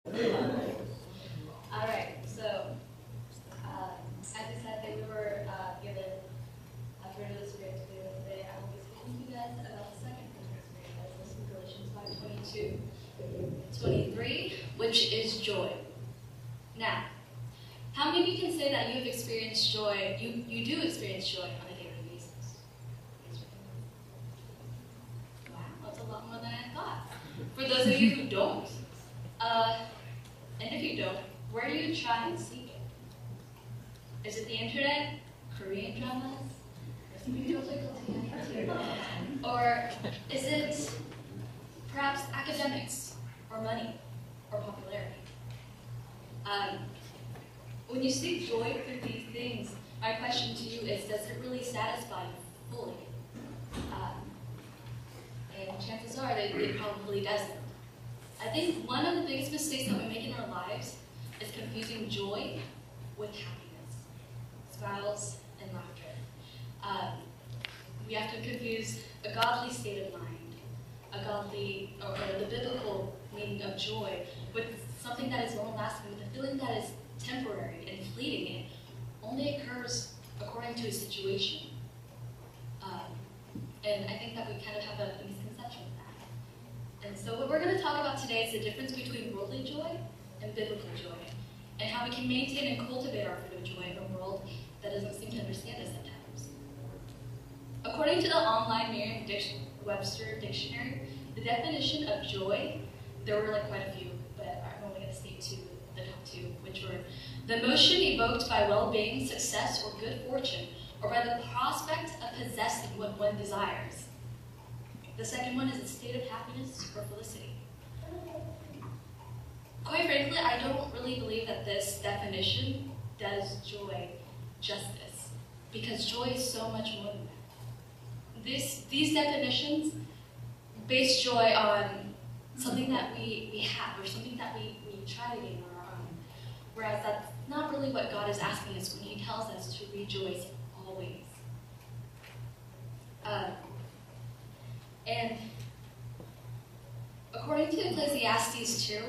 All right, so as I said, we were given a fruit of the Spirit to do with today. I will be speaking to you guys about the second fruit of the Spirit, that is Galatians 5:22-23, which is joy. Now, how many of you can say that you have experienced joy? You do experience joy on a daily basis. Wow, that's a lot more than I thought. For those of you who don't, and if you don't, where do you try and seek it? Is it the internet, Korean dramas, or is it perhaps academics, or money, or popularity? When you seek joy through these things, my question to you is, does it really satisfy you fully? And chances are that it probably doesn't. I think one of the biggest mistakes that we make in our lives is confusing joy with happiness, smiles, and laughter. We have to confuse a godly state of mind, a godly, or the biblical meaning of joy, with something that is long-lasting, with a feeling that is temporary and fleeting. It only occurs according to a situation. And I think that we kind of have a misconception of that. And so what we're going to talk about today is the difference between worldly joy and biblical joy, and how we can maintain and cultivate our fruit of joy in a world that doesn't seem to understand us at times. According to the online Merriam-Webster dictionary, the definition of joy, there were quite a few, but I'm only going to state the top two, which were the emotion evoked by well-being, success, or good fortune, or by the prospect of possessing what one desires. The second one is a state of happiness or felicity. Quite frankly, I don't really believe that this definition does joy justice, because joy is so much more than that. These definitions base joy on something that we have, or something that we try to gain on our own, whereas that's not really what God is asking us when He tells us to rejoice always. And according to Ecclesiastes 2,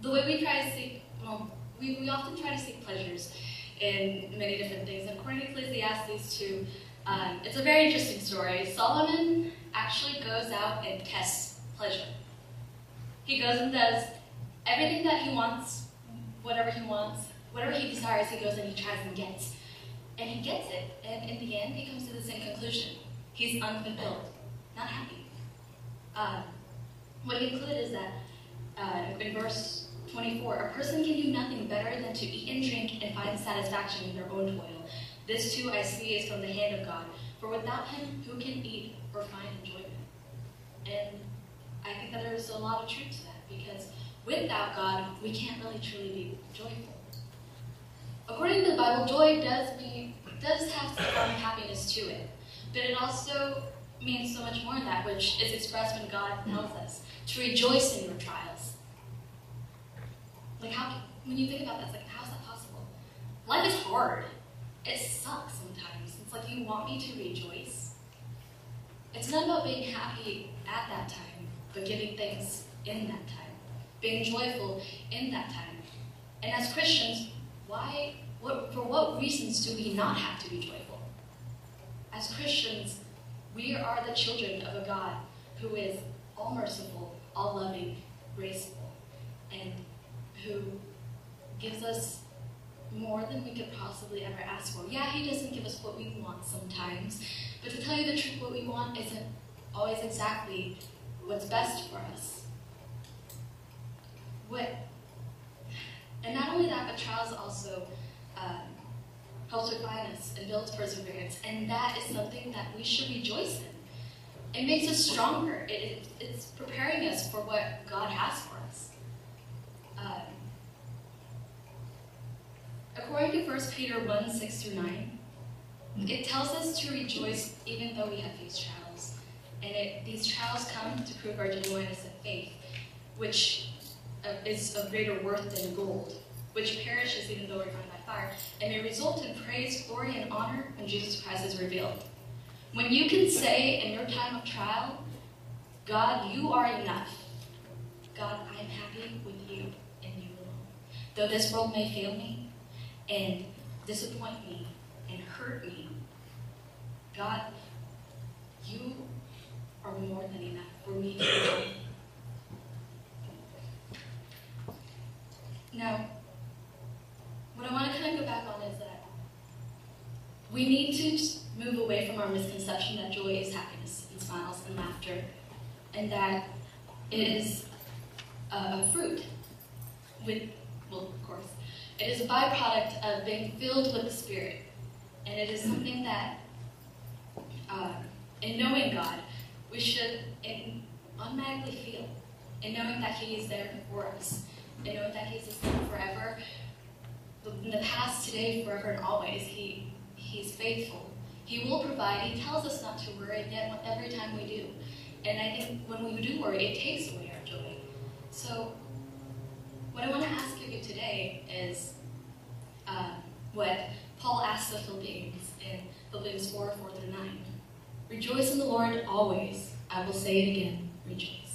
the way we try to seek, we often try to seek pleasures in many different things. And according to Ecclesiastes 2, it's a very interesting story. Solomon actually goes out and tests pleasure. He goes and does everything that he wants, whatever he desires, he goes and he tries and gets. And he gets it, and in the end, he comes to the same conclusion. He's unfulfilled, not happy. What he concluded is that in verse 24, a person can do nothing better than to eat and drink and find satisfaction in their own toil. This too I see is from the hand of God, for without Him, who can eat or find enjoyment? And I think that there's a lot of truth to that, because without God, we can't really truly be joyful. According to the Bible, joy does have some happiness to it, but it also means so much more than that, which is expressed when God tells us to rejoice in your trials. When you think about that, it's how is that possible? Life is hard. It sucks sometimes. It's you want me to rejoice? It's not about being happy at that time, but giving thanks in that time, being joyful in that time. And as Christians, for what reasons do we not have to be joyful? As Christians, we are the children of a God who is all merciful, all loving, graceful, and who gives us more than we could possibly ever ask for. Yeah, He doesn't give us what we want sometimes, but to tell you the truth, what we want isn't always exactly what's best for us. And not only that, but trials also helps refine us and builds perseverance, and that is something that we should rejoice in. It makes us stronger. It's preparing us for what God has for us. According to 1 Peter 1, 6-9, it tells us to rejoice even though we have these trials. And these trials come to prove our genuineness of faith, which is of greater worth than gold, which perishes even though refined by fire, and may result in praise, glory, and honor when Jesus Christ is revealed. When you can say in your time of trial, God, you are enough, God, I am happy with you and you alone. Though this world may fail me and disappoint me and hurt me, God, you are more than enough for me to enjoy. Now, what I want to kind of go back on is that we need to move away from our misconception that joy is happiness and smiles and laughter, and that it is a fruit well, of course, it is a byproduct of being filled with the Spirit, and it is something that, in knowing God, we should automatically feel, in knowing that He is there for us, and knowing that He's the same forever, in the past, today, forever, and always. He's faithful. He will provide. He tells us not to worry, and yet every time we do. And I think when we do worry, it takes away our joy. So what I want to ask of you today is what Paul asks the Philippians in Philippians 4:4-9. Rejoice in the Lord always. I will say it again, rejoice.